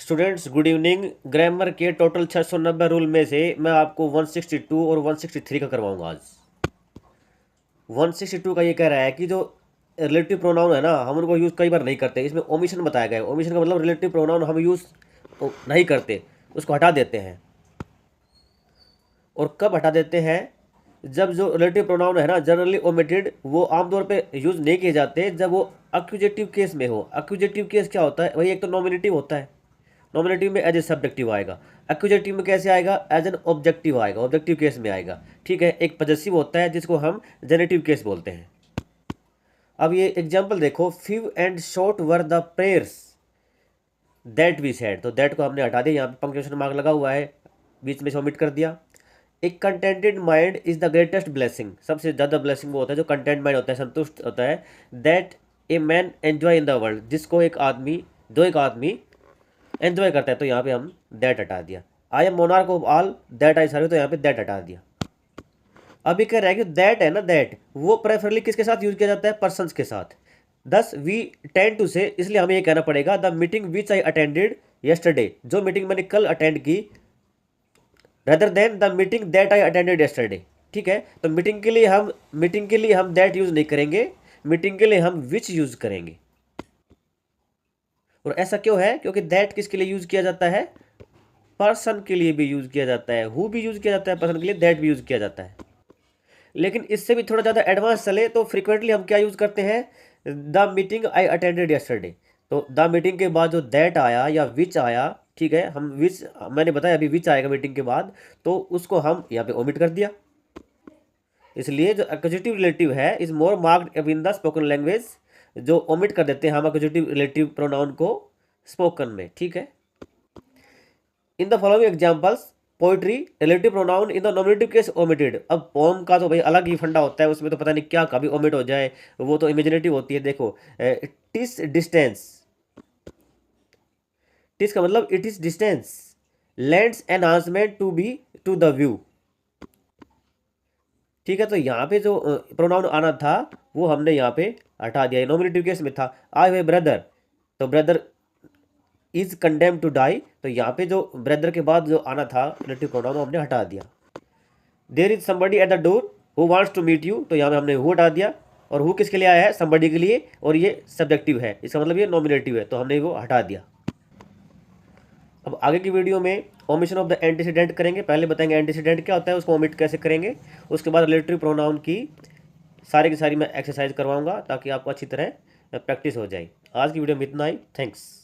Students good evening. Grammar के total 690 rule में से मैं आपको 162 और 163 का करवाऊंगा आज। 162 का ये कह रहा है कि जो रिलेटिव प्रोनाउन है ना, हम उनको यूज़ कई बार नहीं करते। इसमें ओमिशन बताया गया है। ओमिशन का मतलब रिलेटिव प्रोनाउन हम यूज़ नहीं करते, उसको हटा देते हैं। और कब हटा देते हैं? जब जो रिलेटिव प्रोनाउन है ना, जनरली ओमिटेड, वो आमतौर पे यूज़ नहीं किए जाते जब वो एक्यूजेटिव केस में हो। एक्यूजेटिव केस क्या होता है? वही एक तो नॉमिनेटिव होता है। नॉमिनेटिव में एज ए सब्जेक्टिव आएगा। एक्यूजेटिव में कैसे आएगा? एज एन ऑब्जेक्टिव आएगा, ऑब्जेक्टिव केस में आएगा। ठीक है। एक पजेसिव होता है जिसको हम जेनेटिव केस बोलते हैं। अब ये एग्जाम्पल देखो, few and short were the prayers that we said. तो दैट को हमने हटा दिया, यहाँ पे पंक्चुएशन मार्क लगा हुआ है, बीच में से ओमिट कर दिया। एक contented mind is the greatest blessing. सबसे ज़्यादा ब्लेसिंग वो होता है जो कंटेंट माइंड होता है, संतुष्ट होता है। That a man enjoy in the world, जिसको एक आदमी एंजॉय करता है। तो यहाँ पे हम दैट हटा दिया। I am monarch of all that I survey, तो यहाँ पे दैट हटा दिया। अभी कह रहा है कि दैट है ना, दैट वो प्रेफरली किसके साथ यूज किया जाता है? पर्सन्स के साथ। दस वी टेंड टू से, इसलिए हमें ये कहना पड़ेगा the meeting which I attended yesterday, जो मीटिंग मैंने कल अटेंड की, rather than the meeting that I attended yesterday. ठीक है। तो मीटिंग के लिए हम दैट यूज नहीं करेंगे, मीटिंग के लिए हम विच यूज करेंगे। और ऐसा क्यों है? क्योंकि दैट किसके लिए यूज किया जाता है? पर्सन के लिए भी यूज किया जाता है। हु भी यूज किया जाता है पर्सन के लिए, दैट भी यूज किया जाता है। लेकिन इससे भी थोड़ा ज़्यादा एडवांस चले तो फ्रीक्वेंटली हम क्या यूज़ करते हैं? The meeting I attended yesterday. तो द मीटिंग के बाद जो दैट आया या विच आया, ठीक है, हम विच, मैंने बताया अभी विच आएगा मीटिंग के बाद, तो उसको हम यहाँ पे ओमिट कर दिया। इसलिए जो एक्यूजेटिव रिलेटिव है is more marked in the spoken language. जो ओमिट कर देते हैं हम एक्यूजेटिव रिलेटिव प्रोनाउन को स्पोकन में। ठीक है। In the following examples poetry relative pronoun in the nominative case omitted. अब पोम का तो भाई अलग ही फंडा होता है, उसमें तो पता नहीं क्या कभी ओमिट हो जाए, वो तो इमेजिनेटिव होती है। देखो, टिस डिस्टेंस, टिस का मतलब it is distance, lends enhancement to be to the view. ठीक है। तो यहाँ पे जो प्रोनाउन आना था वो हमने यहाँ पे हटा दिया। नॉमिनेटिव केस में था आई हैव ए ब्रदर, तो brother is condemn to die, तो यहाँ पे जो ब्रदर के बाद जो आना था रिलेटिव प्रोनाउन हमने हटा दिया। There is somebody at the door who wants to meet you, तो यहाँ पे हमने हु हटा दिया। और हु किसके लिए आया है? समबडी के लिए, और ये सब्जेक्टिव है, इसका मतलब ये नॉमिनेटिव है, तो हमने वो हटा दिया। अब आगे की वीडियो में ओमिशन ऑफ द एंटीसीडेंट करेंगे। पहले बताएंगे एंटीसीडेंट क्या होता है, उसको ओमिट कैसे करेंगे। उसके बाद रिलेटिव प्रोनाउन की सारी की सारी मैं एक्सरसाइज करवाऊंगा ताकि आपको अच्छी तरह प्रैक्टिस हो जाए। आज की वीडियो में इतना ही। थैंक्स।